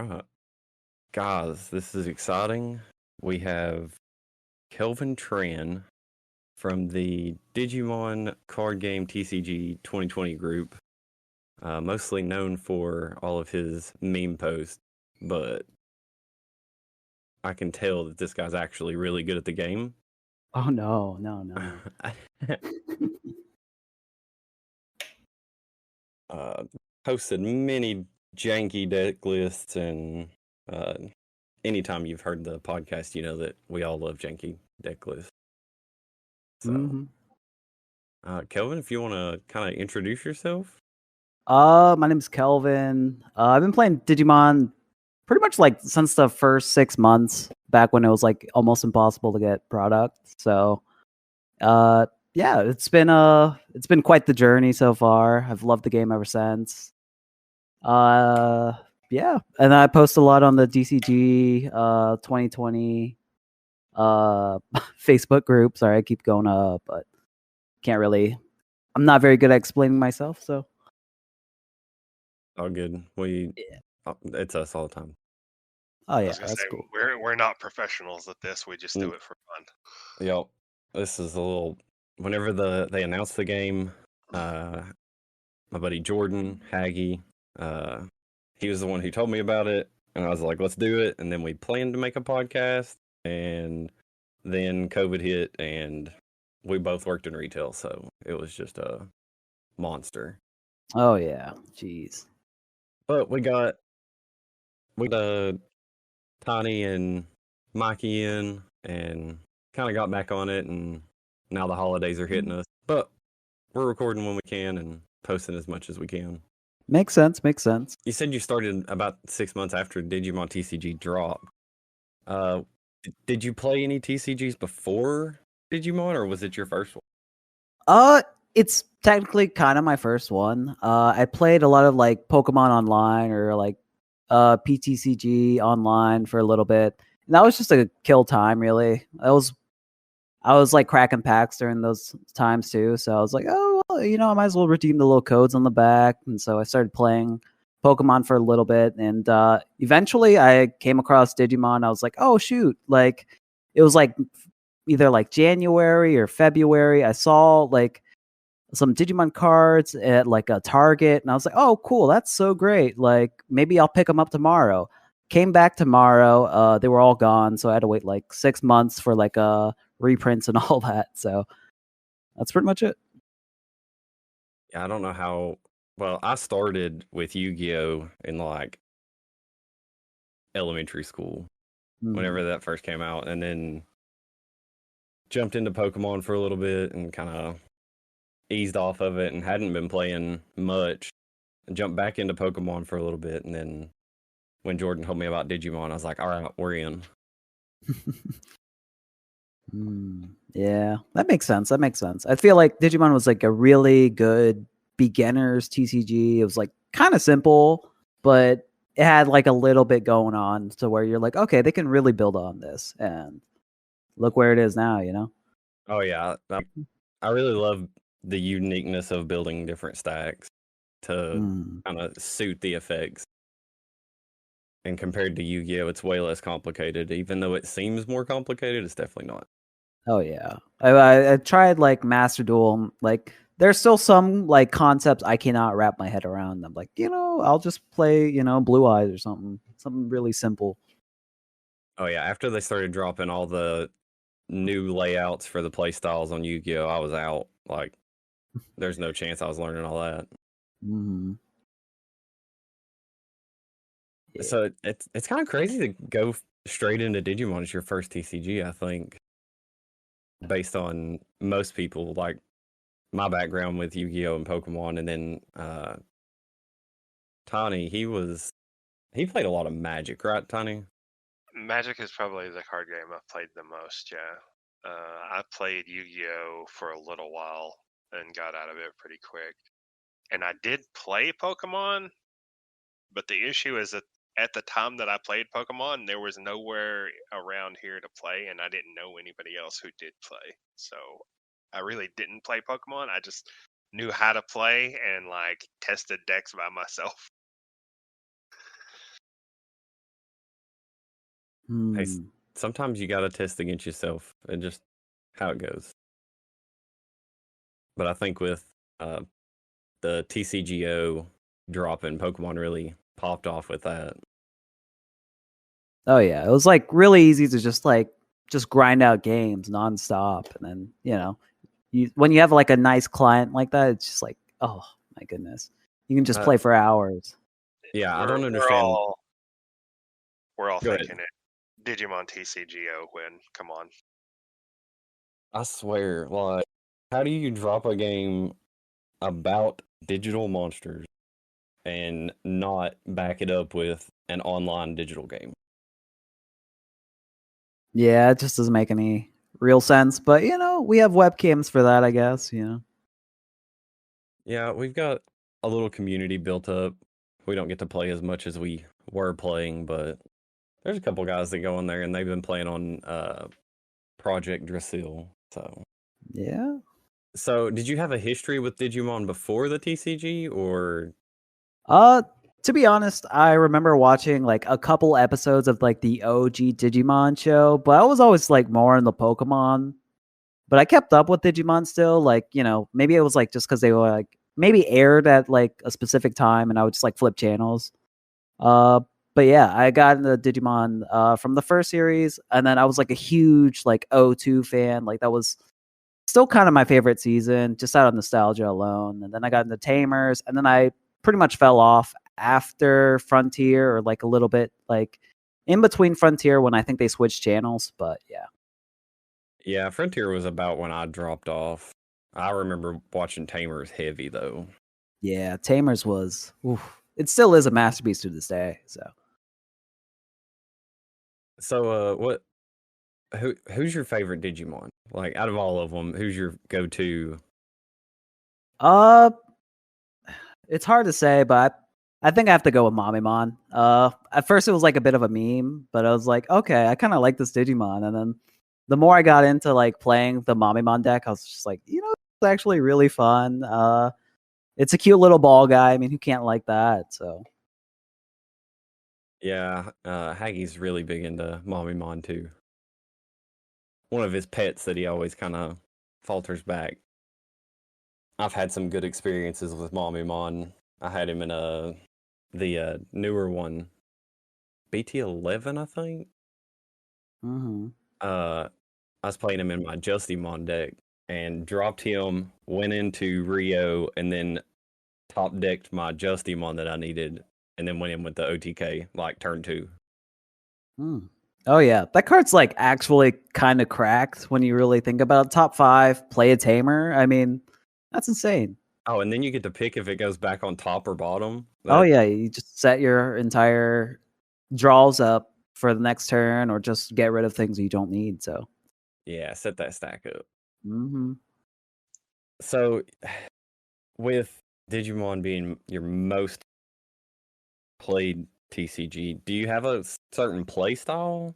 right. Guys, this is exciting. We have Kelvin Tran from the Digimon card game TCG 2020 group, mostly known for all of his meme posts, but I can tell that this guy's actually really good at the game. Oh no. Posted many janky deck lists, and uh, anytime you've heard the podcast, you know that we all love janky deck lists. So, hmm Kelvin, if you want to kind of introduce yourself. My name's Kelvin. I've been playing Digimon pretty much like since the first 6 months, back when it was like almost impossible to get product. So, uh, yeah, it's been quite the journey so far. I've loved the game ever since. Uh, yeah, and I post a lot on the DCG 2020 Facebook group. Sorry, I keep going up, but can't really. I'm not very good at explaining myself, so. All good. It's us all the time. Oh I yeah, was gonna that's say cool. we're not professionals at this. We just do it for fun. Yep. This is a little. Whenever they announced the game, my buddy Jordan Haggy, he was the one who told me about it, and I was like, "Let's do it." And then we planned to make a podcast, and then COVID hit, and we both worked in retail, so it was just a monster. Oh yeah, jeez. But we got Tiny and Mikey in, and kind of got back on it, and now the holidays are hitting us. But we're recording when we can and posting as much as we can. Makes sense. Makes sense. You said you started about 6 months after Digimon TCG dropped. Uh, did you play any TCGs before Digimon, or was it your first one? It's technically kind of my first one. I played a lot of like Pokemon Online or like PTCG online for a little bit. And that was just a kill time, really. I was like cracking packs during those times too. So I was like, oh, well, I might as well redeem the little codes on the back. And so I started playing Pokemon for a little bit. And eventually I came across Digimon. I was like, oh, shoot. Like, it was like either like January or February. I saw like some Digimon cards at like a Target. And I was like, oh, cool. That's so great. Like, maybe I'll pick them up tomorrow. Came back tomorrow. They were all gone. So I had to wait like 6 months for like reprints and all that. So that's pretty much it. Yeah, I don't know how. Well, I started with Yu-Gi-Oh in like elementary school, whenever that first came out, and then jumped into Pokemon for a little bit and kind of eased off of it and hadn't been playing much. Jumped back into Pokemon for a little bit, and then when Jordan told me about Digimon, I was like, all right, we're in. Yeah, that makes sense. That makes sense. I feel like Digimon was like a really good beginner's TCG. It was like kind of simple, but it had like a little bit going on to where you're like, okay, they can really build on this. And look where it is now, Oh, yeah. I really love the uniqueness of building different stacks to kind of suit the effects. And compared to Yu-Gi-Oh, it's way less complicated. Even though it seems more complicated, it's definitely not. Oh yeah, I tried like Master Duel. Like, there's still some like concepts I cannot wrap my head around. I'm like, I'll just play, Blue Eyes or something really simple. Oh yeah, after they started dropping all the new layouts for the play styles on Yu-Gi-Oh, I was out. Like, there's no chance I was learning all that. Yeah. So it's kind of crazy to go straight into Digimon as your first TCG. I think, based on most people, like my background with Yu-Gi-Oh and Pokemon, and then Tiny, he played a lot of Magic, right, Tiny? Magic is probably the card game I've played the most. Yeah, I played Yu-Gi-Oh for a little while and got out of it pretty quick. And I did play Pokemon, but the issue is that at the time that I played Pokemon, there was nowhere around here to play, and I didn't know anybody else who did play. So I really didn't play Pokemon. I just knew how to play and like tested decks by myself. Hey, Hmm. sometimes you got to test against yourself and just how it goes. But I think with uh, the TCGO dropping, Pokemon really popped off with that. Oh yeah, it was like really easy to just grind out games nonstop, and then when you have like a nice client like that, it's just like, oh my goodness, you can just Uh, play for hours. yeah, I We're don't we're understand. all we're all Go ahead. thinking it. Digimon TCGO win. Come on. I swear, like, how do you drop a game about digital monsters and not back it up with an online digital game? Yeah, it just doesn't make any real sense. But we have webcams for that, I guess. Yeah, we've got a little community built up. We don't get to play as much as we were playing, but there's a couple guys that go in there and they've been playing on Project Drasil. Yeah. So did you have a history with Digimon before the TCG or Uh, to be honest, I remember watching like a couple episodes of like the OG Digimon show, but I was always like more in the Pokemon. But I kept up with Digimon still, like, maybe it was like just because they were like maybe aired at like a specific time and I would just like flip channels. Uh, but yeah, I got into Digimon from the first series, and then I was like a huge like O2 fan. Like that was still kind of my favorite season, just out of nostalgia alone. And then I got into Tamers, and then I pretty much fell off after Frontier, or like a little bit like in between Frontier when I think they switched channels. But yeah. yeah, Frontier was about when I dropped off. I remember watching Tamers heavy though. Yeah, Tamers was oof, it still is a masterpiece to this day. So So who's your favorite Digimon? Like out of all of them, who's your go-to? uh it's hard to say, but I think I have to go with Mamimon. At first it was like a bit of a meme, but I was like, okay, I kind of like this Digimon. And then the more I got into like playing the Mamimon deck, I was just like, it's actually really fun. It's a cute little ball guy. I mean, who can't like that? So Yeah, Haggie's really big into Mamimon too. One of his pets that he always kind of falters back. I've had some good experiences with Mamimon. I had him in the newer one, BT11, I think. mhm. Uh, I was playing him in my Justimon deck and dropped him, went into Rio, and then top decked my Justimon that I needed, and then went in with the OTK like turn two. Mm. Oh yeah, that card's like actually kind of cracked when you really think about it. Top 5, play a tamer. I mean, that's insane. Oh, and then you get to pick if it goes back on top or bottom. Oh That yeah, you just set your entire draws up for the next turn, or just get rid of things you don't need. So, yeah, set that stack up. hmm So with Digimon being your most played TCG, do you have a certain play style?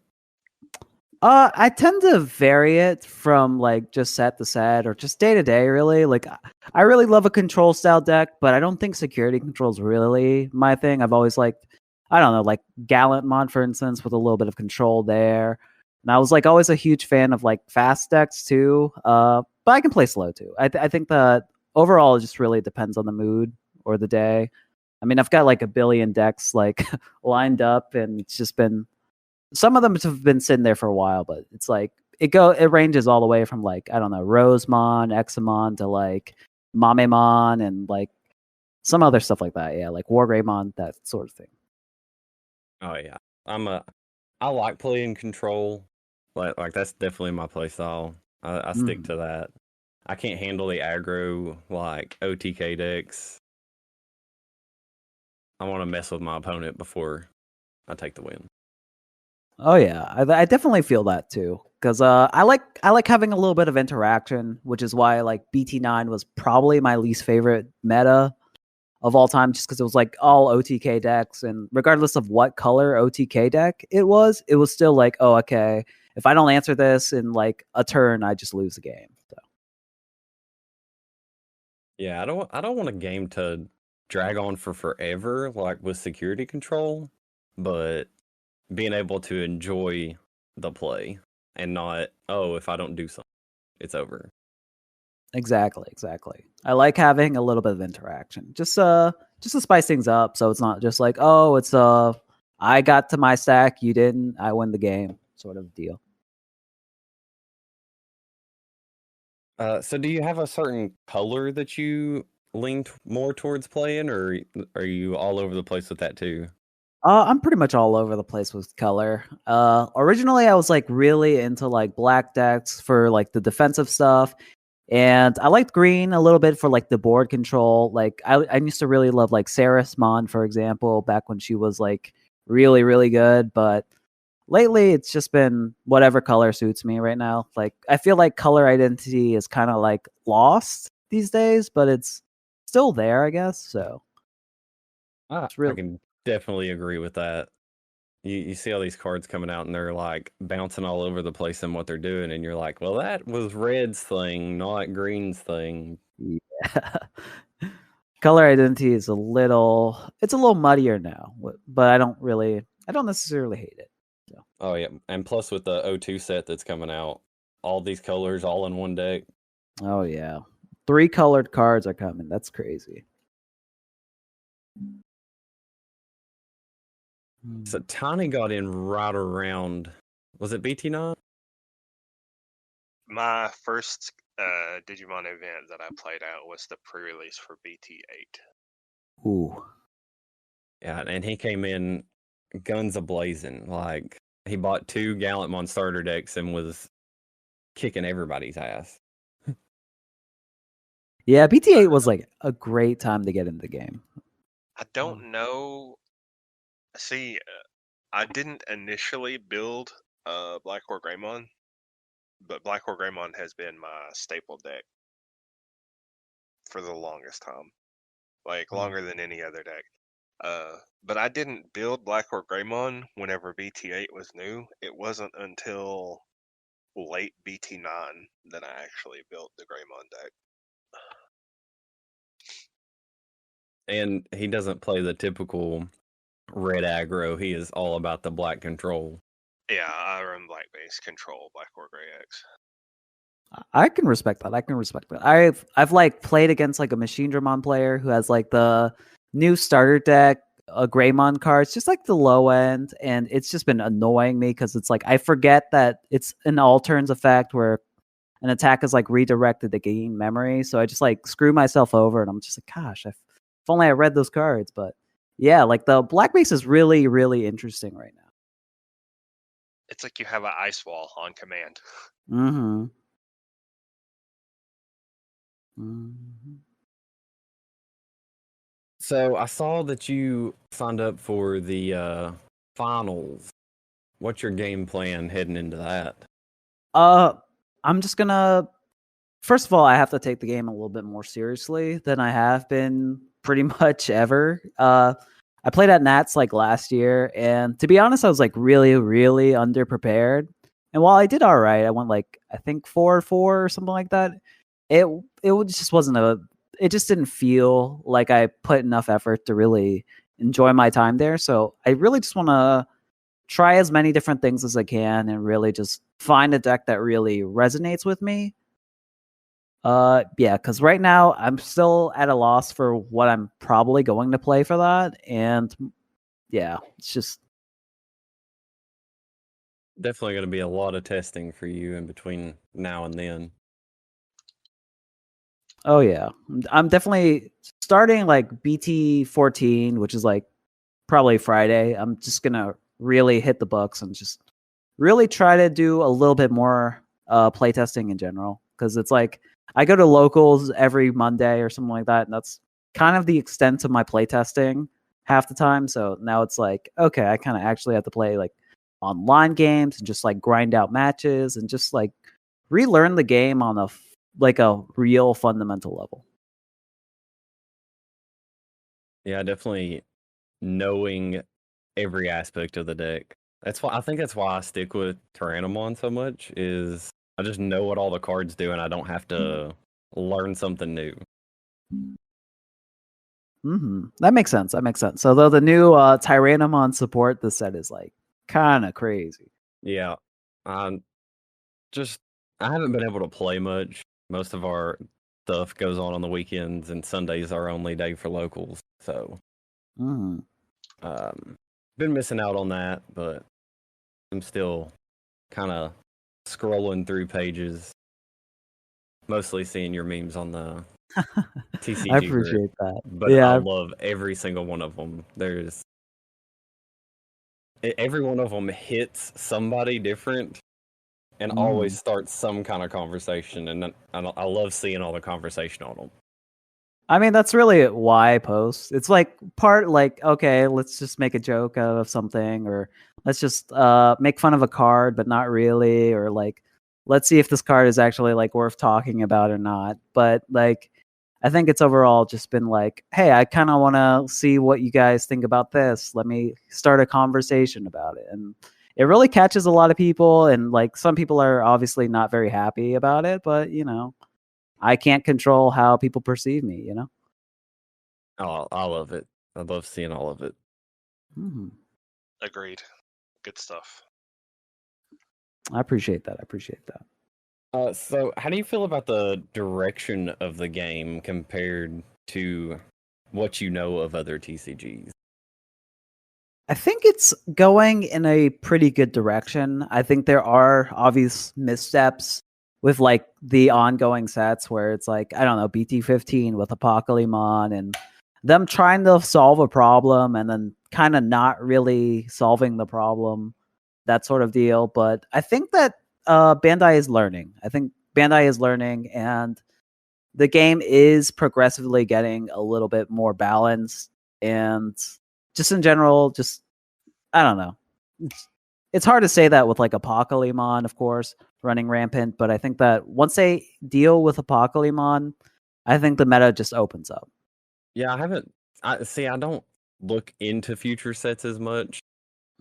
I tend to vary it from like just set to set or just day to day. Really, like I really love a control style deck, but I don't think security control is really my thing. I've always liked, I don't know, like Gallantmon, for instance, with a little bit of control there. And I was like always a huge fan of like fast decks too. But I can play slow too. I think that overall it just really depends on the mood or the day. I mean, I've got like a billion decks like lined up, and it's just been, some of them have been sitting there for a while, but it's like it ranges all the way from like, I don't know, Rosemon, Examon to like Mamemon and like some other stuff like that. Yeah, like Wargreymon, that sort of thing. Oh yeah, I like playing control. Like that's definitely my play style. I stick Mhm. to that. I can't handle the aggro like OTK decks. I want to mess with my opponent before I take the win. Oh yeah, I definitely feel that too. Because I like having a little bit of interaction, which is why like BT9 was probably my least favorite meta of all time, just because it was like all OTK decks, and regardless of what color OTK deck it was still like, oh, okay, if I don't answer this in like a turn, I just lose the game. So Yeah, I don't want a game to drag on for forever like with security control, but being able to enjoy the play and not, oh, if I don't do something, it's over. Exactly. I like having a little bit of interaction, just to spice things up, so it's not just like, oh, it's I got to my stack, you didn't, I win the game, sort of deal. So do you have a certain color that you lean more towards playing, or are you all over the place with that too? I'm pretty much all over the place with color. Originally I was like really into like black decks for like the defensive stuff. And I liked green a little bit for like the board control. Like I used to really love like Saris Mon, for example, back when she was like really, really good. But lately it's just been whatever color suits me right now. Like I feel like color identity is kind of like lost these days, but it's still there, I guess. So I it's real. can definitely agree with that. You see all these cards coming out and they're like bouncing all over the place in what they're doing, and you're like, well, that was red's thing, not green's thing. Yeah. Color identity is it's a little muddier now, but I don't necessarily hate it. So. Oh yeah, and plus with the O2 set that's coming out, all these colors all in one deck. Oh yeah, 3 colored cards are coming. That's crazy. So Tiny got in right around, was it BT9? My first Digimon event that I played out was the pre-release for BT8. Ooh. Yeah, and he came in guns a-blazing. Like, he bought 2 Gallantmon starter decks and was kicking everybody's ass. Yeah, BT8 was like a great time to get into the game. I don't know. See, I didn't initially build Black Horde Greymon, but Black Horde Greymon has been my staple deck for the longest time, like longer than any other deck. But I didn't build Black Horde Greymon whenever BT8 was new. It wasn't until late BT9 that I actually built the Greymon deck. And he doesn't play the typical red aggro. He is all about the black control. Yeah, I run black base control Black Horde Grey X. I can respect that. I've like played against like a Machine Dramon player who has like the new starter deck, Greymon cards, just like the low end, and it's just been annoying me because it's like I forget that it's an all turns effect where an attack is like redirected to gain memory, so I just like screw myself over, and I'm just like, gosh, if only I read those cards. But yeah, like the black base is really, really interesting right now. It's like you have an ice wall on command. Mm-hmm. So I saw that you signed up for the finals. What's your game plan heading into that? I'm just gonna. First of all, I have to take the game a little bit more seriously than I have been pretty much ever. I played at Nats like last year, and to be honest, I was like really, really underprepared. And while I did all right, I went like I think 4-4 or something like that. It just wasn't it just didn't feel like I put enough effort to really enjoy my time there. So I really just want to try as many different things as I can and really just find a deck that really resonates with me. Yeah, because right now I'm still at a loss for what I'm probably going to play for that. And yeah, it's just Definitely going to be a lot of testing for you in between now and then. oh yeah. I'm definitely starting like BT 14, which is like probably Friday. I'm just gonna really hit the books and just really try to do a little bit more playtesting in general. Because it's like I go to locals every Monday or something like that, and that's kind of the extent of my playtesting half the time. So now it's like, okay, I kind of actually have to play like online games and just like grind out matches and just like relearn the game on a real fundamental level. Yeah, definitely knowing every aspect of the deck. I think that's why I stick with Tyrannomon so much, is I just know what all the cards do and I don't have to learn something new. That makes sense. So though the new Tyrannomon support, the set is like kind of crazy. Yeah. Um, just I haven't been able to play much. Most of our stuff goes on the weekends, and Sunday's our only day for locals. So, Mm. been missing out on that, but I'm still kind of scrolling through pages, mostly seeing your memes on the I TCG group. appreciate that. But I Yeah. love every single one of them. Every one of them hits somebody different and always Mm. starts some kind of conversation, and I love seeing all the conversation on them. I mean, that's really why I post. It's like part like, okay, let's just make a joke out of something, or let's just make fun of a card, but not really, or like let's see if this card is actually like worth talking about or not. But like I think it's overall just been like, hey, I kind of want to see what you guys think about this. Let me start a conversation about it. And it really catches a lot of people, and like some people are obviously not very happy about it, but I can't control how people perceive me. Oh, I love it. I love seeing all of it. Mhm. Agreed. Good stuff. I appreciate that. So how do you feel about the direction of the game compared to what you know of other TCGs? I think it's going in a pretty good direction. I think there are obvious missteps with like the ongoing sets where it's like, I don't know, BT15 with Apocalypse and them trying to solve a problem and then kind of not really solving the problem, that sort of deal. But I think that Bandai is learning. I think Bandai is learning, and the game is progressively getting a little bit more balanced, and just in general, just I don't know. It's hard to say that with like Apocalypse, of course, running rampant, but I think that once they deal with Apocalypse, I think the meta just opens up. Yeah, I haven't. I don't look into future sets as much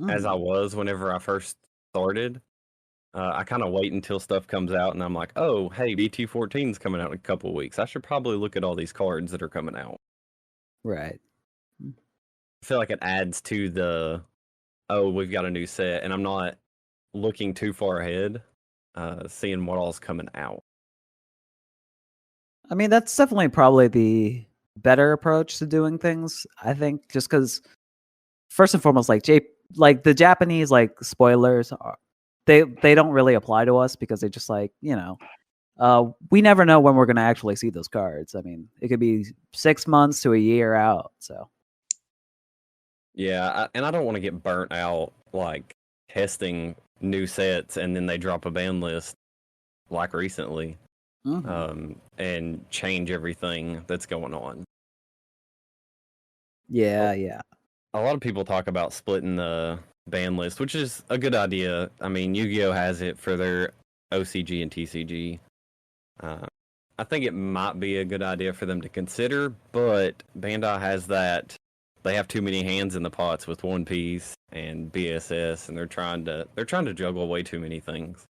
as I Mhm. was whenever I first started. I kind of wait until stuff comes out, and I'm like, oh, hey, BT14 is coming out in a couple of weeks. I should probably look at all these cards that are coming out. Right. I feel like it adds to oh, we've got a new set, and I'm not looking too far ahead, seeing what all's coming out. I mean, that's definitely probably the better approach to doing things. I think just because first and foremost, like the Japanese like spoilers are they don't really apply to us because they just like we never know when we're gonna actually see those cards. I mean, it could be 6 months to a year out. So Yeah, and I don't want to get burnt out like testing new sets and then they drop a ban list like recently, and change everything that's going on. yeah. A lot of people talk about splitting the ban list, which is a good idea. I mean, Yu-Gi-Oh has it for their OCG and TCG. Uh, I think it might be a good idea for them to consider, but Bandai has that. They have too many hands in the pots with One Piece and BSS, and they're trying to juggle way too many things.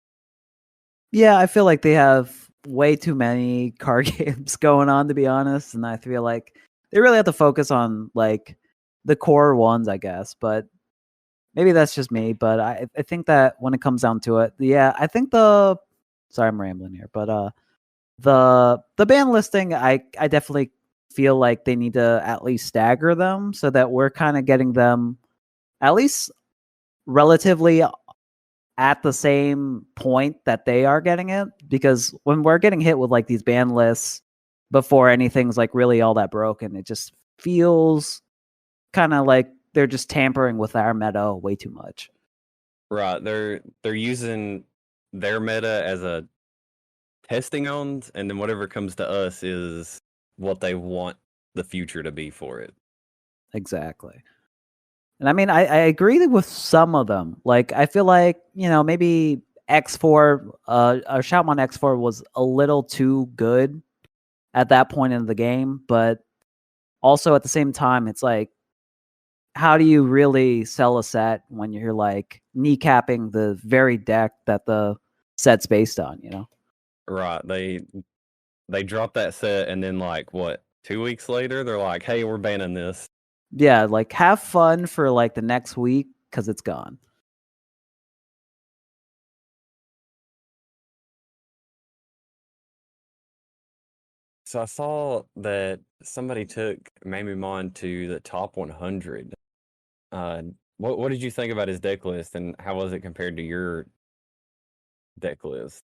Yeah, I feel like they have way too many card games going on, to be honest, and I feel like they really have to focus on like the core ones, I guess. But maybe that's just me. But I think that when it comes down to it, yeah, I think the sorry, I'm rambling here, but the ban listing, I definitely feel like they need to at least stagger them so that we're kind of getting them at least relatively at the same point that they are getting it, because when we're getting hit with like these ban lists before anything's like really all that broken, it just feels kind of like they're just tampering with our meta way too much. Right? They're using their meta as a testing on, and then whatever comes to us is what they want the future to be for it. Exactly. And I mean, I agree with some of them. Like, I feel like, maybe X4, or Shoutmon X4 was a little too good at that point in the game. But also at the same time, it's like, how do you really sell a set when you're like kneecapping the very deck that the set's based on? Right? They drop that set, and then like what 2 weeks later, they're like, "Hey, we're banning this." Yeah, like have fun for like the next week because it's gone. So I saw that somebody took Mamimon to the top 100. Uh, what did you think about his deck list, and how was it compared to your deck list?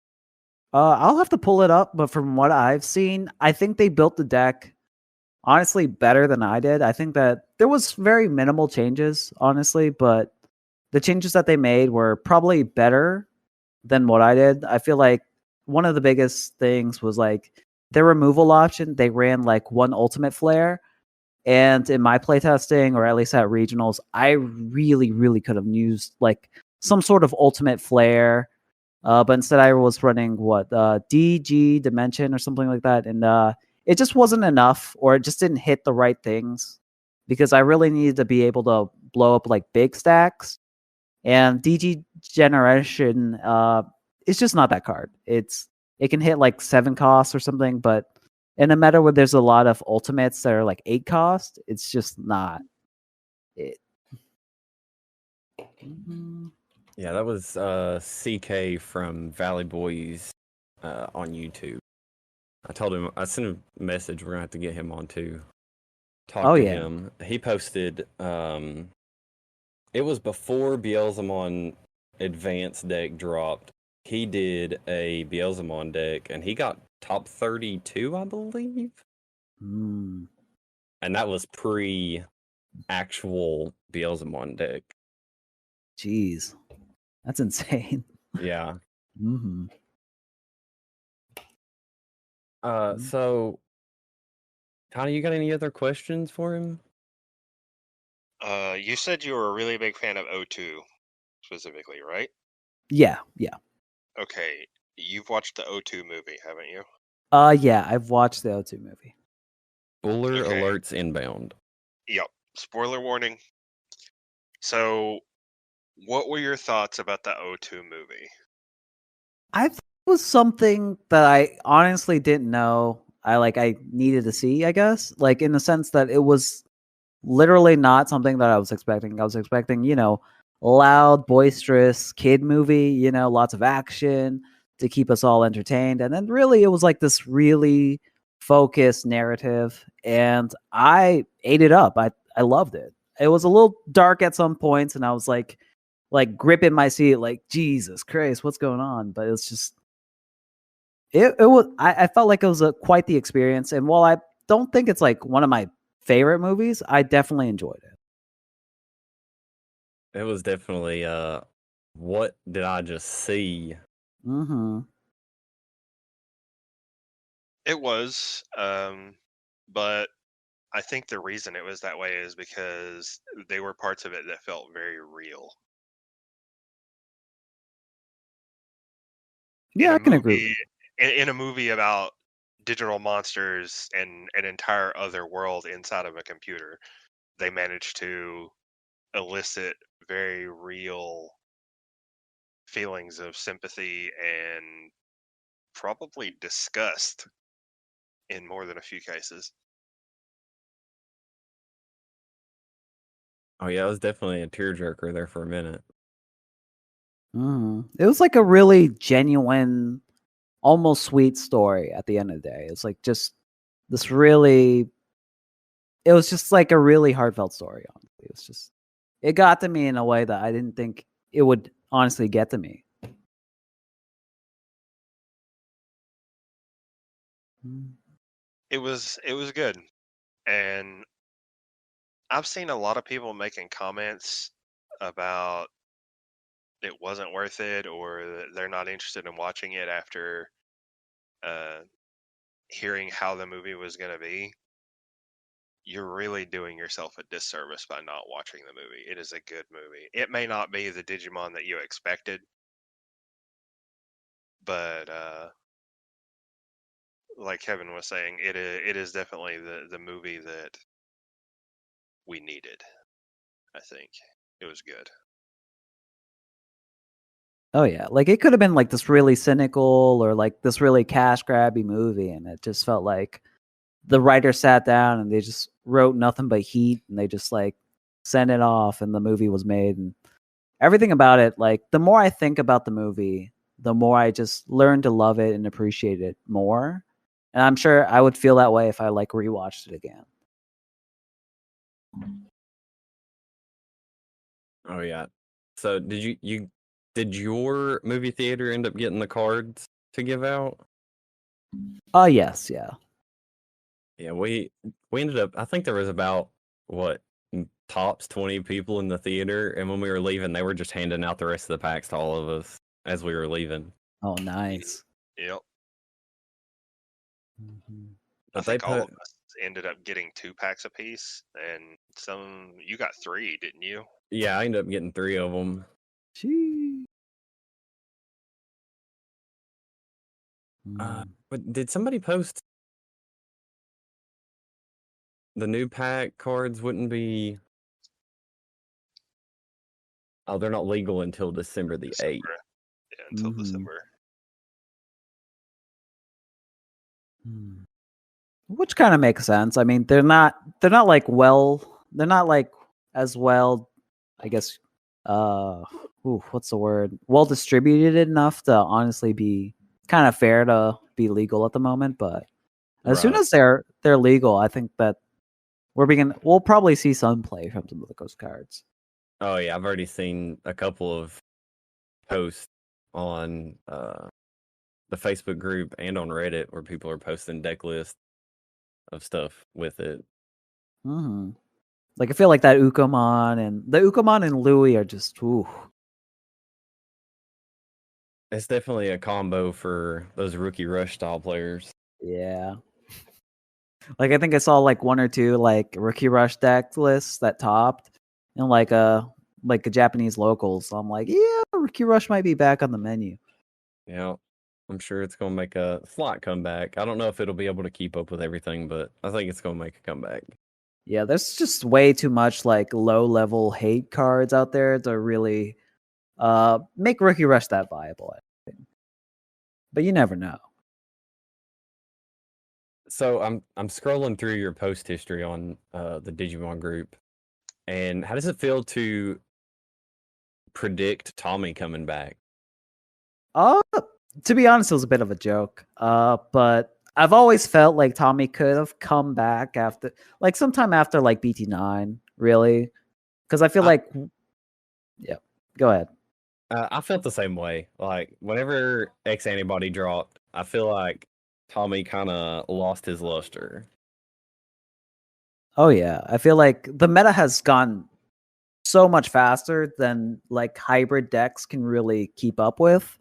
I'll have to pull it up, but from what I've seen, I think they built the deck honestly better than I did. I think that there was very minimal changes, honestly, but the changes that they made were probably better than what I did. I feel like one of the biggest things was like their removal option. They ran like one ultimate flare. And in my playtesting, or at least at regionals, I really, really could have used like some sort of ultimate flare. But instead I was running DG Dimension or something like that. And it just wasn't enough, or it just didn't hit the right things, because I really needed to be able to blow up like big stacks. And DG Generation it's just not that card. It can hit like 7 costs or something, but in a meta where there's a lot of ultimates that are like 8 cost, it's just not it. Yeah, that was CK from Valley Boys on YouTube. I told him, I sent him a message. We're gonna have to get him on too. Talk to him. He posted. It was before Beelzemon Advanced deck dropped. He did a Beelzemon deck, and he got top 32, I believe. Mm. And that was pre actual Beelzemon deck. Jeez, that's insane. Yeah. Mm-hmm. So, Tony, you got any other questions for him? You said you were a really big fan of O2 specifically, right? Yeah. Okay, you've watched the O2 movie, haven't you? Yeah, I've watched the O2 movie. Buller Okay. alerts inbound. Yep. Spoiler warning. So, what were your thoughts about the O2 movie? I thought it was something that I honestly didn't know I needed to see, I guess. Like in the sense that it was literally not something that I was expecting. I was expecting, loud, boisterous kid movie, lots of action to keep us all entertained. And then really it was like this really focused narrative, and I ate it up. I loved it. It was a little dark at some points, and I was like gripping my seat, like, Jesus Christ, what's going on? But it's just it was I felt like it was quite the experience. And while I don't think it's like one of my favorite movies, I definitely enjoyed it. It was definitely what did I just see? Mm-hmm. It was, but I think the reason it was that way is because they were parts of it that felt very real. Yeah, I can agree. In a movie about digital monsters and an entire other world inside of a computer, they managed to elicit very real feelings of sympathy and probably disgust in more than a few cases. Oh yeah, it was definitely a tearjerker there for a minute. Mm-hmm. It was like a really genuine, almost sweet story at the end of the day. It's like just this really, it was just like a really heartfelt story, honestly. It got to me in a way that I didn't think it would honestly get to me. It was good. And I've seen a lot of people making comments about it wasn't worth it, or that they're not interested in watching it after hearing how the movie was going to be. You're really doing yourself a disservice by not watching the movie. It is a good movie. It may not be the Digimon that you expected, but like Kevin was saying, it is definitely the movie that we needed. I think it was good. Oh yeah, like it could have been like this really cynical or like this really cash grabby movie, and it just felt like the writer sat down and they just wrote nothing but heat, and they just like sent it off, and the movie was made. And everything about it, like the more I think about the movie, the more I just learn to love it and appreciate it more. And I'm sure I would feel that way if I like rewatched it again. Oh yeah. So did your movie theater end up getting the cards to give out? Oh yes, yeah. Yeah, we ended up. I think there was about what tops 20 people in the theater, and when we were leaving, they were just handing out the rest of the packs to all of us as we were leaving. Oh nice. Yep. Mhm. I But they think all put of us ended up getting 2 packs apiece, and you got 3, didn't you? yeah, I ended up getting 3 of them. Gee. But did somebody post the new pack cards wouldn't be? Oh, they're not legal until December the 8th. December. Yeah, until December. Which kind of makes sense. I mean, they're not like they're not like as well, I guess what's the word? Well distributed enough to honestly be kind of fair to be legal at the moment, but as soon Right. as they're legal, I think that we'll probably see some play from some of those cards. Oh yeah, I've already seen a couple of posts on the Facebook group and on Reddit where people are posting deck lists of stuff with it. Mhm. Like I feel like that Ukomon and Louis are just ooh. It's definitely a combo for those rookie rush style players. Yeah. Like I think I saw like 1 or 2 like rookie rush deck lists that topped and like a Japanese locals. So I'm like, yeah, rookie rush might be back on the menu. Yeah, I'm sure it's going to make a slight comeback. I don't know if it'll be able to keep up with everything, but I think it's going to make a comeback. Yeah, there's just way too much like low level hate cards out there to really make rookie rush that viable. I think. But you never know. So I'm scrolling through your post history on the Digimon group, and how does it feel to predict Tommy coming back? Uh to be honest, it was a bit of a joke. But I've always felt like Tommy could have come back after like sometime after like BT9, really. Because I feel like yeah, go ahead. I felt the same way. Like whenever X antibody dropped, I feel like Tommy kind of lost his luster. Oh yeah, I feel like the meta has gone so much faster than like hybrid decks can really keep up with.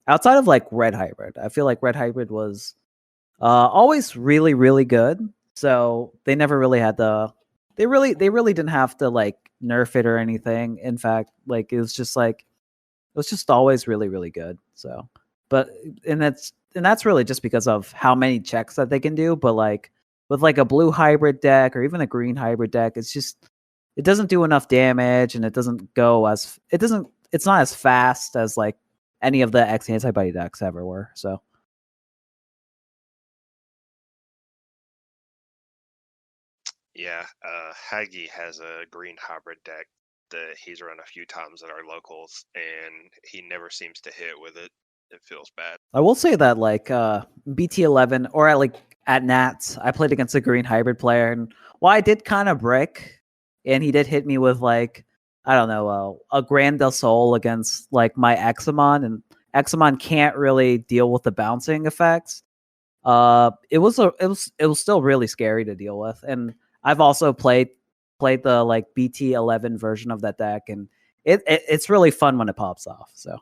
Outside of like red hybrid, I feel like red hybrid was always really really good. So they never really had the they really didn't have to like nerf it or anything. In fact, like it was just always really really good. So, but and that's really just because of how many checks that they can do. But like with like a blue hybrid deck or even a green hybrid deck, it doesn't do enough damage and it's not as fast as like any of the X antibody decks ever were. So Yeah, Haggy has a green hybrid deck that he's run a few times at our locals, and he never seems to hit with it. It feels bad. I will say that like BT11 or at Nats, I played against a green hybrid player, and while I did kind of brick, and he did hit me with like I don't know a Grand Del Sol against like my Examon, and Examon can't really deal with the bouncing effects. It was still really scary to deal with, and I've also played the like BT11 version of that deck, and it's really fun when it pops off. So.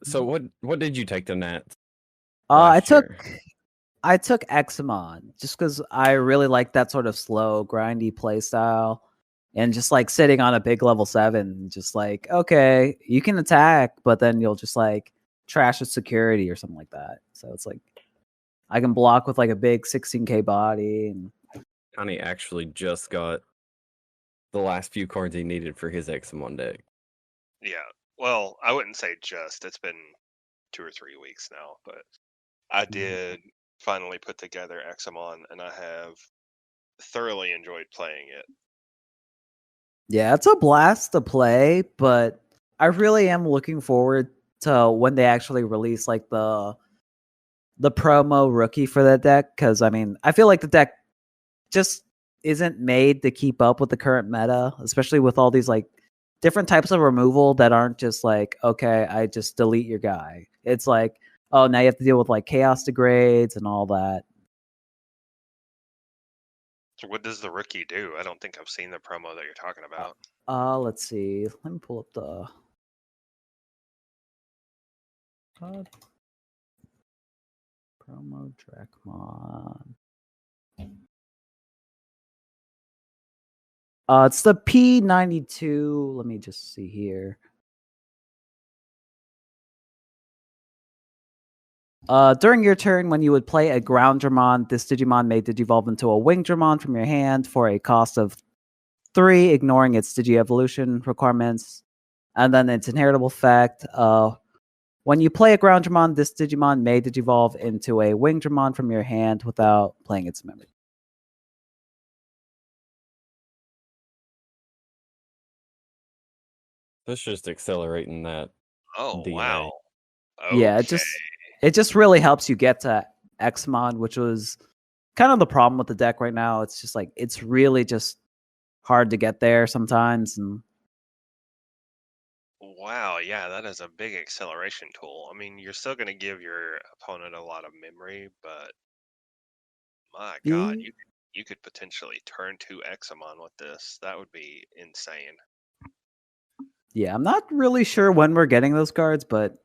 So what did you take to Nats I last took year? Examon just because I really like that sort of slow, grindy play style. And just like sitting on a big level 7, just like, okay, you can attack, but then you'll just like trash its security or something like that. So it's like I can block with like a big 16k body. And Connie actually just got the last few cards he needed for his Examon deck. Yeah, well, I wouldn't say just. It's been 2 or 3 weeks now, but I did finally put together Examon, and I have thoroughly enjoyed playing it. yeah, it's a blast to play, but I really am looking forward to when they actually release like the promo rookie for that deck, because I mean I feel like the deck just isn't made to keep up with the current meta, especially with all these like different types of removal that aren't just like, okay, I just delete your guy. It's like, oh, now you have to deal with like chaos degrades and all that. So what does the rookie do? I don't think I've seen the promo that you're talking about. Let's see. Let me pull up the promo Dracmon. It's the P92. Let me just see here. During your turn, when you would play a ground Dramon, this Digimon may digivolve into a winged Dramon from your hand for a cost of 3, ignoring its Digi-Evolution requirements. And then its inheritable effect. When you play a ground Dramon, this Digimon may digivolve into a winged Dramon from your hand without playing its memory. That's just accelerating that. Oh delay. wow. Yeah, it just really helps you get to Xmon, which was kind of the problem with the deck right now. It's just like it's really just hard to get there sometimes, and Wow, yeah, that is a big acceleration tool. I mean, you're still going to give your opponent a lot of memory, but my God, you could potentially turn to Examon with this. That would be insane. yeah, I'm not really sure when we're getting those cards, but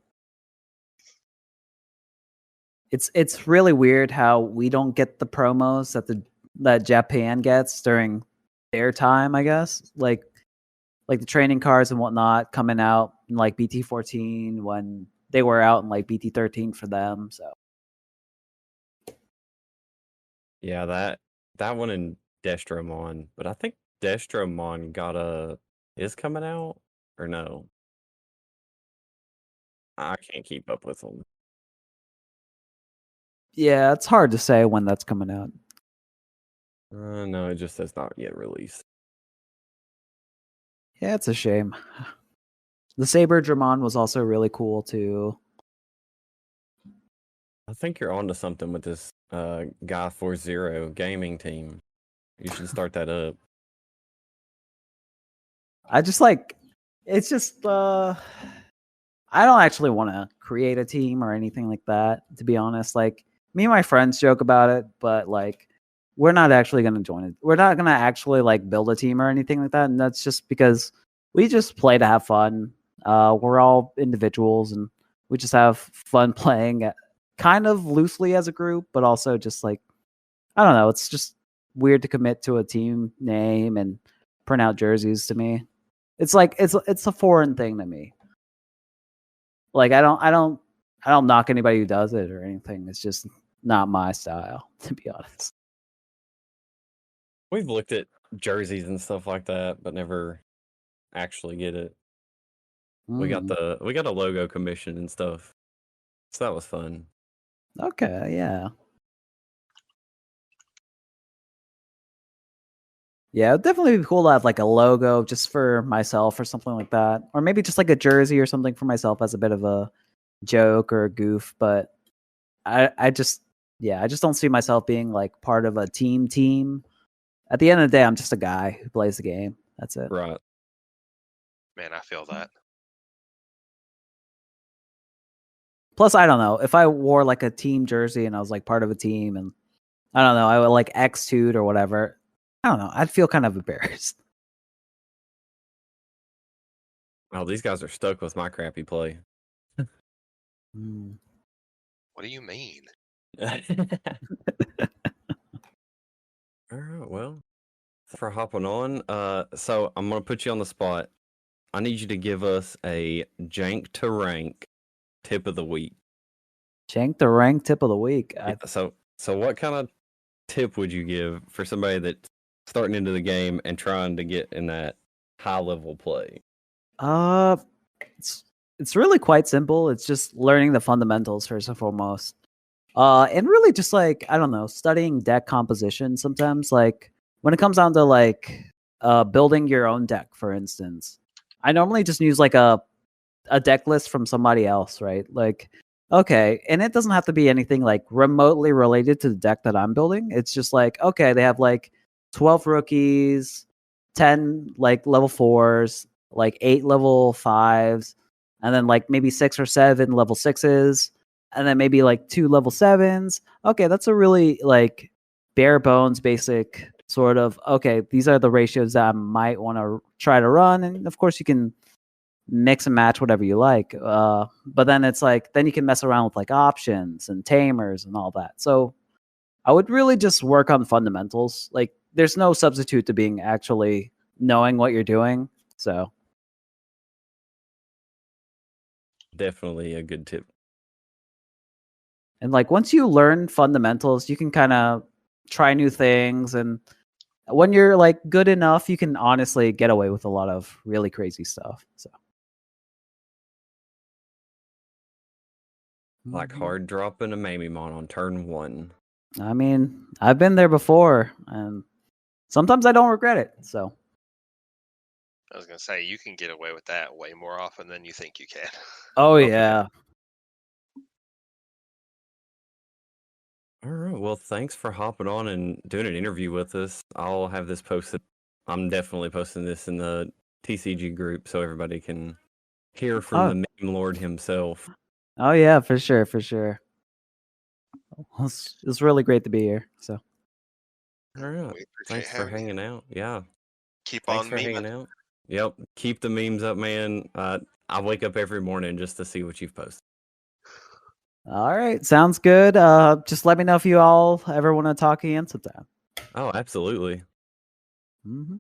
it's really weird how we don't get the promos that Japan gets during their time, I guess. Like the training cards and whatnot coming out in like BT14 when they were out in like BT13 for them. So Yeah, that one in Destromon, but I think Destromon is coming out or no? I can't keep up with them. yeah, it's hard to say when that's coming out. No, it just says not yet released. Yeah, it's a shame. The Saber Dramon was also really cool too. I think you're onto something with this Guy 40 gaming team. You should start that up. I just like it's just I don't actually want to create a team or anything like that, to be honest. Like me and my friends joke about it, but like we're not actually going to join it. We're not going to actually like build a team or anything like that, and that's just because we just play to have fun. We're all individuals and we just have fun playing kind of loosely as a group, but also just like I don't know, it's just weird to commit to a team name and print out jerseys to me. It's like it's a foreign thing to me. Like I don't knock anybody who does it or anything. It's just not my style, to be honest. We've looked at jerseys and stuff like that, but never actually get it. We got a logo commission and stuff. So that was fun. Okay, yeah. Yeah, it'd definitely be cool to have like a logo just for myself or something like that. Or maybe just like a jersey or something for myself as a bit of a joke or a goof. But I just don't see myself being like part of a team. At the end of the day, I'm just a guy who plays the game. That's it. Right. Man, I feel that. Plus, I don't know. If I wore like a team jersey and I was like part of a team and I don't know, I would like X2'd or whatever. I don't know. I'd feel kind of embarrassed. Oh, these guys are stuck with my crappy play. What do you mean? All right, well, for hopping on, so I'm gonna put you on the spot. I need you to give us a jank to rank tip of the week. Jank the rank tip of the week. Yeah, so what kind of tip would you give for somebody that's starting into the game and trying to get in that high level play? It's really quite simple. It's just learning the fundamentals first and foremost. And really just like, I don't know, studying deck composition sometimes. Like when it comes down to like building your own deck, for instance. I normally just use like a a deck list from somebody else, right? Like, okay, and it doesn't have to be anything like remotely related to the deck that I'm building. It's just like, okay, they have like 12 rookies, 10 like level 4s, like 8 level 5s, and then like maybe 6 or 7 level 6s, and then maybe like 2 level 7s. Okay, that's a really like bare bones basic sort of, okay, these are the ratios that I might want to try to run, and of course you can mix and match whatever you like. But then it's like, then you can mess around with like options and tamers and all that. So I would really just work on fundamentals. Like there's no substitute to being actually knowing what you're doing. So Definitely a good tip. and like once you learn fundamentals, you can kind of try new things, and when you're like good enough, you can honestly get away with a lot of really crazy stuff. So Like hard dropping a Mamimon on turn 1. I mean, I've been there before, and sometimes I don't regret it. So I was gonna say you can get away with that way more often than you think you can. oh yeah. yeah. All right. Well, thanks for hopping on and doing an interview with us. I'll have this posted. I'm definitely posting this in the TCG group so everybody can hear from the meme lord himself. Oh yeah, for sure, for sure. It's really great to be here. So All right. We appreciate Thanks for having you. hanging out. Yeah. Keep Thanks on for hanging memeing. out. Yep. Keep the memes up, man. I wake up every morning just to see what you've posted. all right, sounds good. Just let me know if you all ever want to talk again sometime. Oh, absolutely. Mm-hmm.